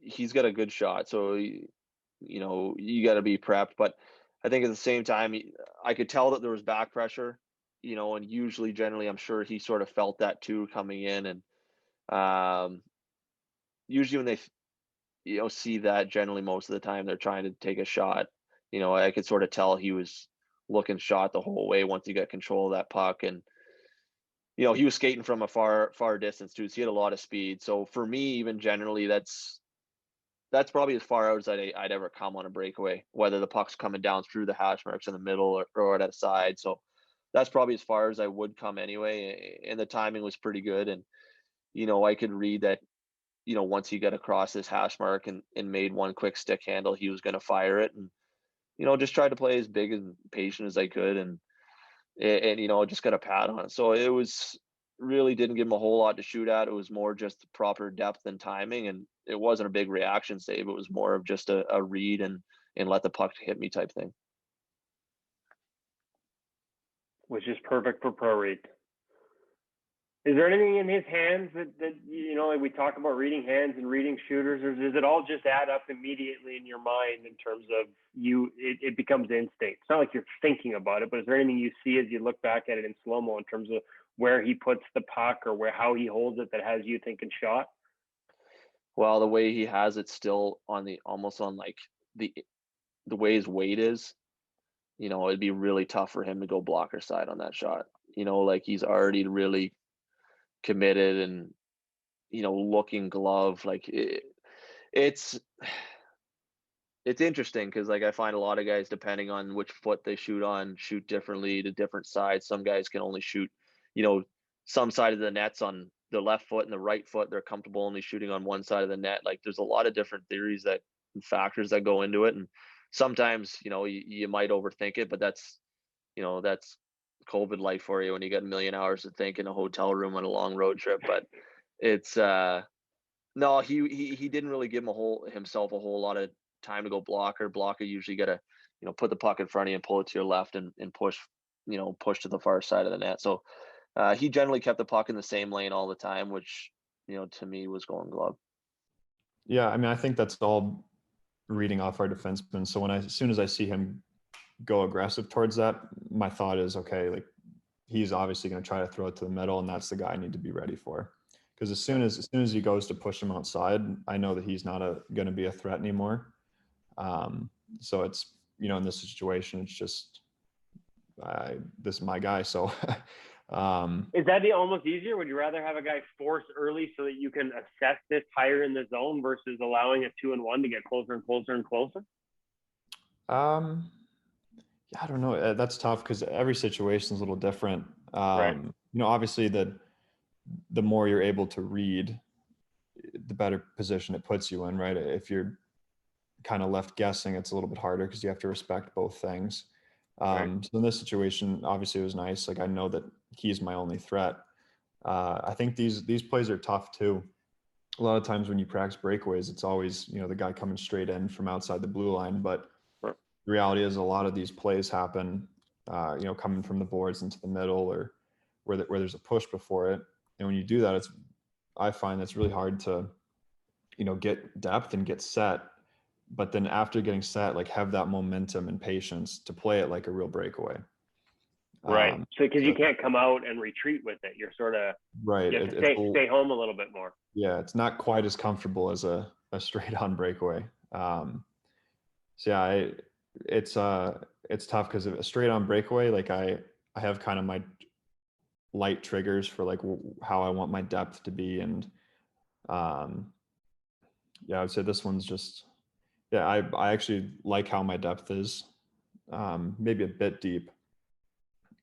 he's got a good shot. So, you got to be prepped. But I think at the same time, I could tell that there was back pressure, and usually, generally, I'm sure he sort of felt that too coming in. And um, usually when they, see that, generally most of the time they're trying to take a shot. I could sort of tell he was looking shot the whole way once he got control of that puck. And he was skating from a far distance too, so he had a lot of speed. So for me, even generally, that's probably as far out as I'd ever come on a breakaway, whether the puck's coming down through the hash marks in the middle or at a side. So that's probably as far as I would come anyway. And the timing was pretty good. And, I could read that, once he got across this hash mark and made one quick stick handle, he was going to fire it. And, just tried to play as big and patient as I could. And just got a pad on it. So it was really didn't give him a whole lot to shoot at. It was more just proper depth and timing, and it wasn't a big reaction save. It was more of just a read and let the puck hit me type thing. Which is perfect for pro read. Is there anything in his hands that like we talk about reading hands and reading shooters, or does it all just add up immediately in your mind in terms of it becomes instinct? It's not like you're thinking about it, but is there anything you see as you look back at it in slow-mo in terms of where he puts the puck or how he holds it that has you thinking shot? Well, the way he has it still almost on like the way his weight is, it'd be really tough for him to go blocker side on that shot. Like he's already really committed and looking glove. Like it's interesting because like I find a lot of guys, depending on which foot they shoot on, shoot differently to different sides. Some guys can only shoot some side of the net's on the left foot, and the right foot they're comfortable only shooting on one side of the net. Like there's a lot of different theories and factors that go into it. And sometimes you might overthink it, but that's COVID life for you when you got a million hours to think in a hotel room on a long road trip. But it's no, he didn't really give himself a whole lot of time to go blocker. Blocker usually got to put the puck in front of you and pull it to your left and push to the far side of the net. So he generally kept the puck in the same lane all the time, which to me was Golden Glove. Yeah, I mean, I think that's all reading off our defenseman. So as soon as I see him go aggressive towards that, my thought is, okay, like he's obviously going to try to throw it to the middle, and that's the guy I need to be ready for. Because as soon as he goes to push him outside, I know that he's not going to be a threat anymore. So it's in this situation, it's just this is my guy. So is that the almost easier? Would you rather have a guy force early so that you can assess this higher in the zone versus allowing a 2-on-1 to get closer and closer and closer? Yeah, I don't know. That's tough because every situation is a little different. Right. Obviously the more you're able to read, the better position it puts you in, right? If you're kind of left guessing, it's a little bit harder because you have to respect both things. Right. So in this situation, obviously it was nice. Like I know that he's my only threat. I think these plays are tough too. A lot of times when you practice breakaways, it's always, the guy coming straight in from outside the blue line. But the reality is a lot of these plays happen, coming from the boards into the middle or where there's a push before it. And when you do that, I find it's really hard to, get depth and get set. But then after getting set, like have that momentum and patience to play it like a real breakaway. Right. So because you can't come out and retreat with it. You're sort of right. You have to stay home a little bit more. Yeah, it's not quite as comfortable as a straight on breakaway. So yeah, it's tough because a straight on breakaway, like I have kind of my light triggers for like how I want my depth to be. And yeah, I would say this one's just, yeah, I actually like how my depth is, maybe a bit deep,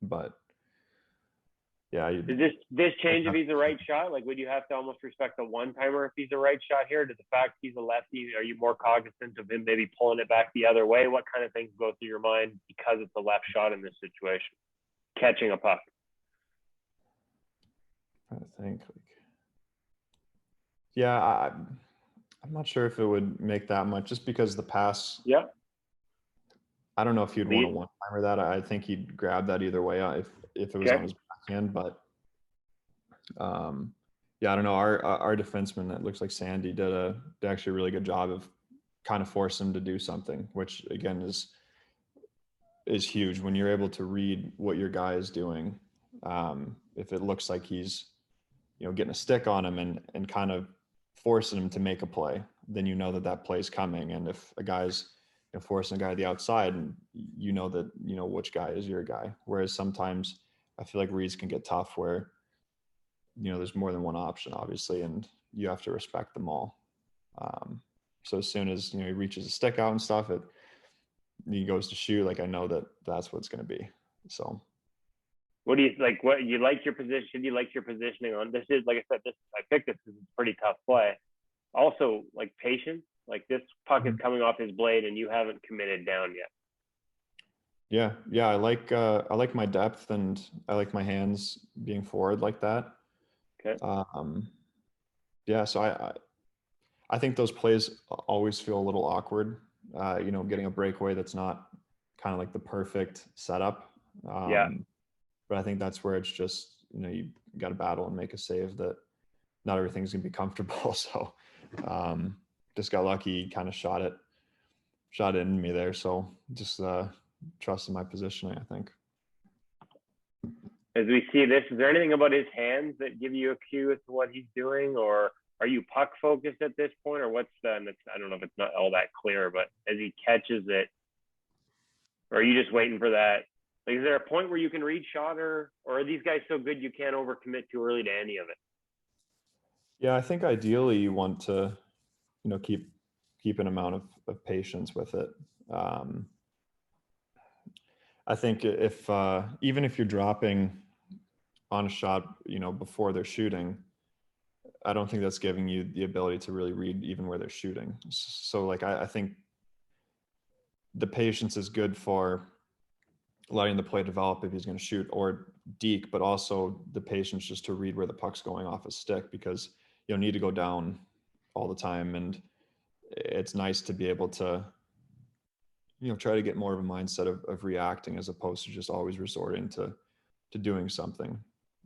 but yeah. Does this change if he's a right shot? Like, would you have to almost respect a one-timer if he's a right shot here? Does the fact he's a lefty, are you more cognizant of him maybe pulling it back the other way? What kind of things go through your mind because it's a left shot in this situation, catching a puck? I think, yeah, I'm not sure if it would make that much just because the pass. Yeah. I don't know if he'd want to one-timer that. I think he'd grab that either way if it was on his backhand. But Yeah, I don't know. Our defenseman, that looks like Sandy, did actually a really good job of kind of forcing him to do something, which again is huge when you're able to read what your guy is doing. If it looks like he's, getting a stick on him and kind of forcing him to make a play, then you know that play is coming. And if a guy's forcing a guy to the outside, and that which guy is your guy. Whereas sometimes I feel like reads can get tough where there's more than one option, obviously, and you have to respect them all. So as soon as he reaches a stick out and stuff, he goes to shoot. Like I know that's what it's going to be. So. What do you like? What you like your position? You like your positioning on this? Is like I said, I picked this because it's a pretty tough play. Also, like patience. Like this puck is coming off his blade, and you haven't committed down yet. Yeah. I like my depth, and I like my hands being forward like that. Okay. Yeah. So I think those plays always feel a little awkward. Getting a breakaway that's not kind of like the perfect setup. Yeah. But I think that's where it's just, you got to battle and make a save that not everything's going to be comfortable. So just got lucky, kind of shot it in me there. So just trust in my positioning, I think. As we see this, is there anything about his hands that give you a cue as to what he's doing, or are you puck focused at this point, or what's I don't know if it's not all that clear, but as he catches it, or are you just waiting for that? Like, is there a point where you can read shot, or are these guys so good you can't overcommit too early to any of it? Yeah, I think ideally you want to, keep an amount of patience with it. I think if even if you're dropping on a shot, before they're shooting, I don't think that's giving you the ability to really read even where they're shooting. So like, I think the patience is good for letting the play develop if he's going to shoot or deke, but also the patience just to read where the puck's going off a stick, because you don't need to go down all the time. And it's nice to be able to, try to get more of a mindset of reacting as opposed to just always resorting to doing something.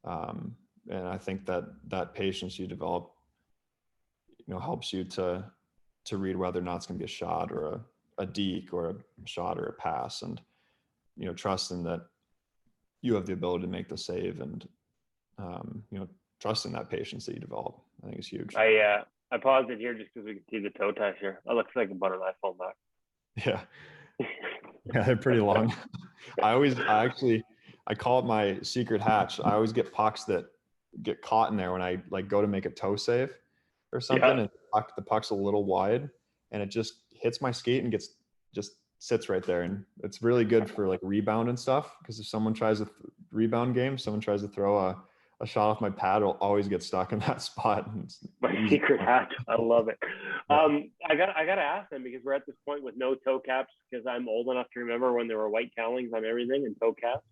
And I think that patience you develop, helps you to read whether or not it's going to be a shot or a deke or a shot or a pass, and trusting that you have the ability to make the save, and trusting that patience that you develop, I think is huge. I paused it here just because we can see the toe touch here. It looks like a butterfly phone back. Yeah. Yeah, they're pretty long. I call it my secret hatch. I always get pucks that get caught in there when I like go to make a toe save or something, and the puck's a little wide, and it just hits my skate and just sits right there. And it's really good for like rebound and stuff, because if someone tries a rebound game, someone tries to throw a shot off my pad, it'll always get stuck in that spot. My secret hatch. I love it. I gotta ask them, because we're at this point with no toe caps, because I'm old enough to remember when there were white cowlings on everything and toe caps.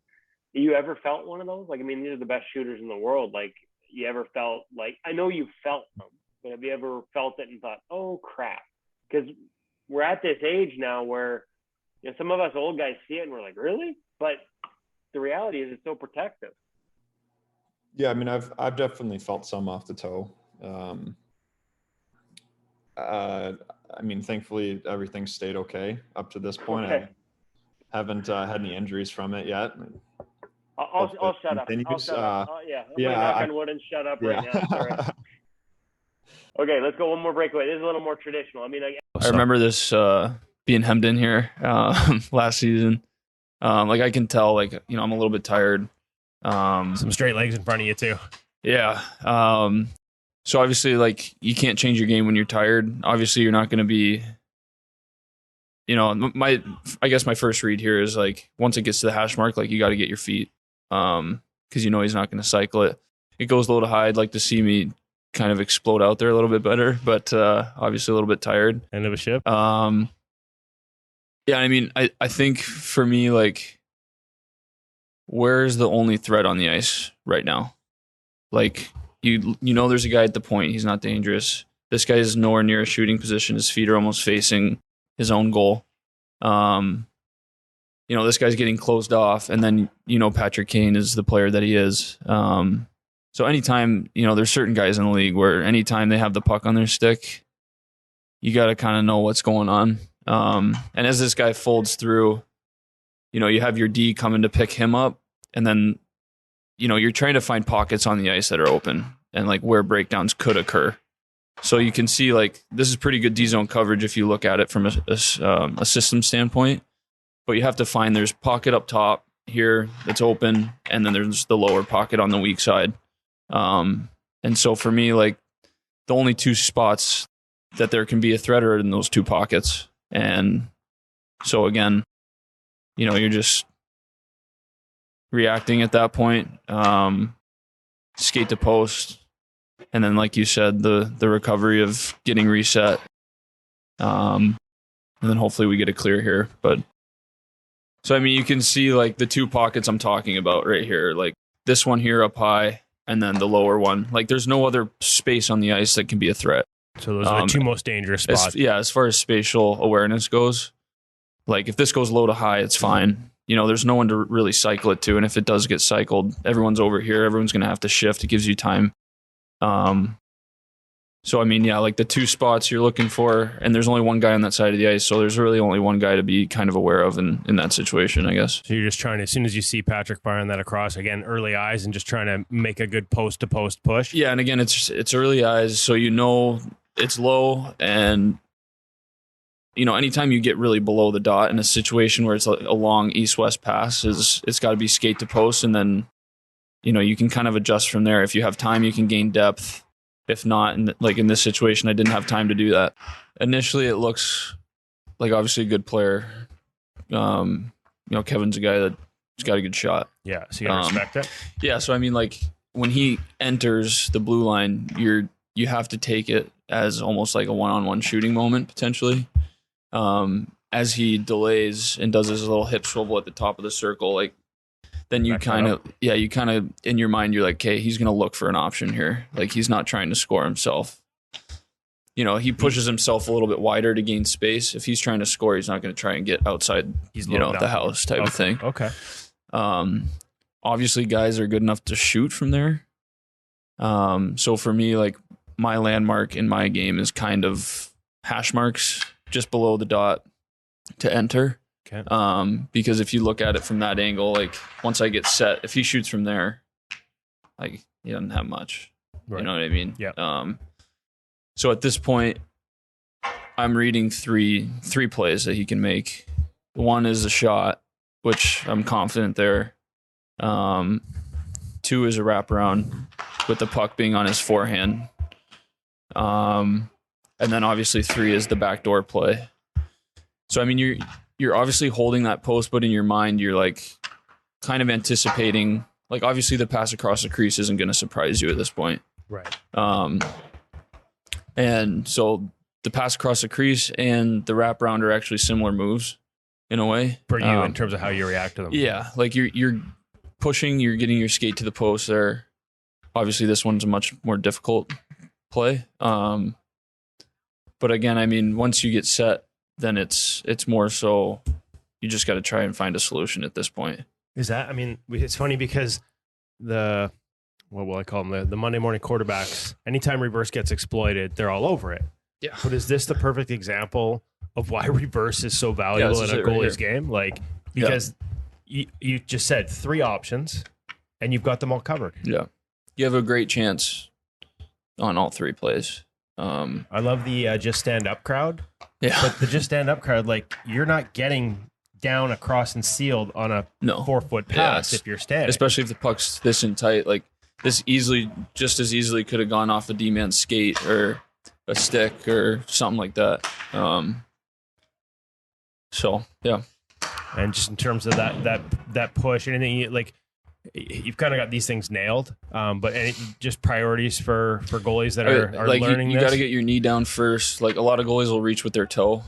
You ever felt one of those? Like, I mean, these are the best shooters in the world. Like, you ever felt like, I know you felt them, but have you ever felt it and thought, oh crap? Because we're at this age now where, some of us old guys see it and we're like, really? But the reality is it's so protective. Yeah, I mean, I've definitely felt some off the toe. I mean, thankfully everything stayed okay up to this point. Okay. I haven't had any injuries from it yet. I'll shut up. I'll shut up. Yeah, knock on wood and shut up right now. Sorry. Okay, let's go one more breakaway. This is a little more traditional. I mean, I remember this being hemmed in here last season. Like I can tell, like, I'm a little bit tired. Some straight legs in front of you too. Yeah. So obviously, like, you can't change your game when you're tired. Obviously, you're not going to be, I guess my first read here is like, once it gets to the hash mark, like, you got to get your feet, because he's not going to cycle it. It goes low to high. I'd like to see me kind of explode out there a little bit better, but obviously a little bit tired. End of a ship. Yeah, I mean, I think for me, like, where's the only threat on the ice right now? Like, there's a guy at the point. He's not dangerous. This guy is nowhere near a shooting position. His feet are almost facing his own goal. This guy's getting closed off, and then Patrick Kane is the player that he is. So anytime, there's certain guys in the league where anytime they have the puck on their stick, you got to kind of know what's going on. And as this guy folds through, you have your D coming to pick him up, and then, you're trying to find pockets on the ice that are open and like where breakdowns could occur. So you can see like this is pretty good D zone coverage if you look at it from a system standpoint, but you have to find there's pocket up top here that's open, and then there's the lower pocket on the weak side. And so for me, like the only two spots that there can be a threat are in those two pockets. And so again, you're just reacting at that point, skate to post. And then, like you said, the recovery of getting reset. And then hopefully we get a clear here. But so, I mean, you can see like the two pockets I'm talking about right here, like this one here up high, and then the lower one. Like there's no other space on the ice that can be a threat. So those are the two most dangerous spots. As far as spatial awareness goes, like if this goes low to high, it's fine. There's no one to really cycle it to. And if it does get cycled, everyone's over here. Everyone's going to have to shift. It gives you time. So, I mean, yeah, like the two spots you're looking for, and there's only one guy on that side of the ice. So there's really only one guy to be kind of aware of in that situation, I guess. So you're just trying to, as soon as you see Patrick firing that across, again, early eyes and just trying to make a good post to post push. Yeah. And again, it's early eyes. So, it's low, and anytime you get really below the dot in a situation where it's a long east-west pass, it's got to be skate to post, and then you can kind of adjust from there. If you have time, you can gain depth. If not, like in this situation, I didn't have time to do that. Initially, it looks like obviously a good player. Kevin's a guy that's got a good shot. Yeah, so you gotta respect it. Yeah, so I mean, like when he enters the blue line, you have to take it as almost like a one-on-one shooting moment potentially. As he delays and does his little hip swivel at the top of the circle, like then you kind of in your mind, you're like, okay, he's going to look for an option here. Like he's not trying to score himself. He pushes himself a little bit wider to gain space. If he's trying to score, he's not going to try and get outside, the house type of thing. Okay. Obviously guys are good enough to shoot from there. So for me, like my landmark in my game is kind of hash marks just below the dot to enter. Okay. Because if you look at it from that angle, like once I get set, if he shoots from there, like he doesn't have much. Right. You know what I mean? Yeah. So at this point, I'm reading three plays that he can make. One is a shot, which I'm confident there. 2 is a wraparound with the puck being on his forehand. And then obviously 3 is the backdoor play. So I mean, you're obviously holding that post, but in your mind, you're like kind of anticipating. Like obviously, the pass across the crease isn't going to surprise you at this point, right? And so the pass across the crease and the wraparound are actually similar moves in a way for you in terms of how you react to them. Yeah, like you're pushing, you're getting your skate to the post there. Obviously, this one's a much more difficult play. But again, I mean, once you get set, then it's more so you just got to try and find a solution at this point. Is that, I mean, it's funny because what will I call them? The Monday morning quarterbacks, anytime reverse gets exploited, they're all over it. Yeah. But is this the perfect example of why reverse is so valuable in a goalie's game? Like, because you just said 3 options and you've got them all covered. Yeah. You have a great chance on all 3 plays. I love the just stand up crowd. Yeah. But the just stand up crowd, like you're not getting down across and sealed on a 4-foot pass if you're standing. Especially if the puck's this in tight. Like this just as easily could have gone off the D-man's skate or a stick or something like that. So yeah. And just in terms of that push, anything like you've kind of got these things nailed, but just priorities for goalies that are like learning. You got to get your knee down first. Like a lot of goalies will reach with their toe,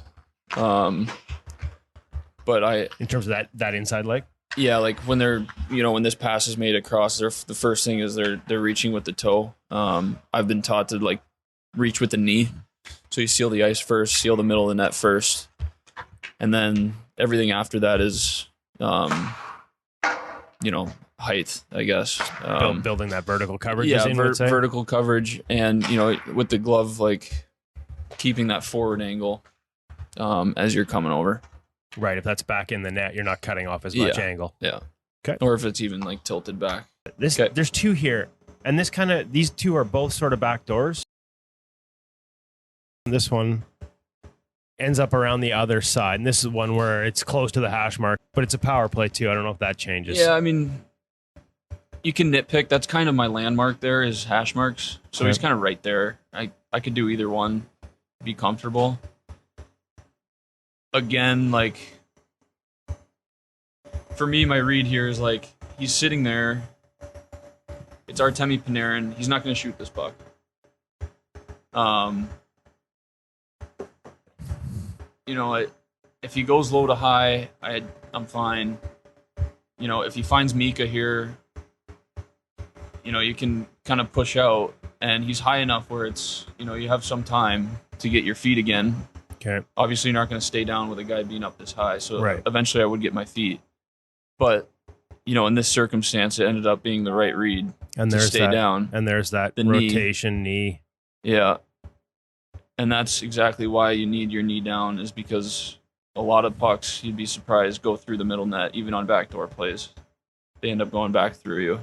but in terms of that inside leg. Yeah, like when they're when this pass is made across, the first thing is they're reaching with the toe. I've been taught to like reach with the knee, so you seal the ice first, seal the middle of the net first, and then everything after that is height, I guess. Building that vertical coverage. Yeah, would say? vertical coverage, and with the glove, like keeping that forward angle as you're coming over. Right. If that's back in the net, you're not cutting off as much angle. Yeah. Okay. Or if it's even like tilted back. There's two here, and these two are both sort of back doors. This one ends up around the other side, and this is one where it's close to the hash mark, but it's a power play too. I don't know if that changes. Yeah, I mean, you can nitpick. That's kind of my landmark there is hash marks. So he's kind of right there. I could do either one, be comfortable. Again, like, for me, my read here is like, he's sitting there. It's Artemi Panarin. He's not going to shoot this puck. If he goes low to high, I'm fine. If he finds Mika here, you can kind of push out, and he's high enough where it's, you have some time to get your feet again. Okay. Obviously, you're not going to stay down with a guy being up this high, so eventually I would get my feet. But, in this circumstance, it ended up being the right read to stay down. And there's that rotation knee. Yeah. And that's exactly why you need your knee down, is because a lot of pucks, you'd be surprised, go through the middle net, even on backdoor plays. They end up going back through you.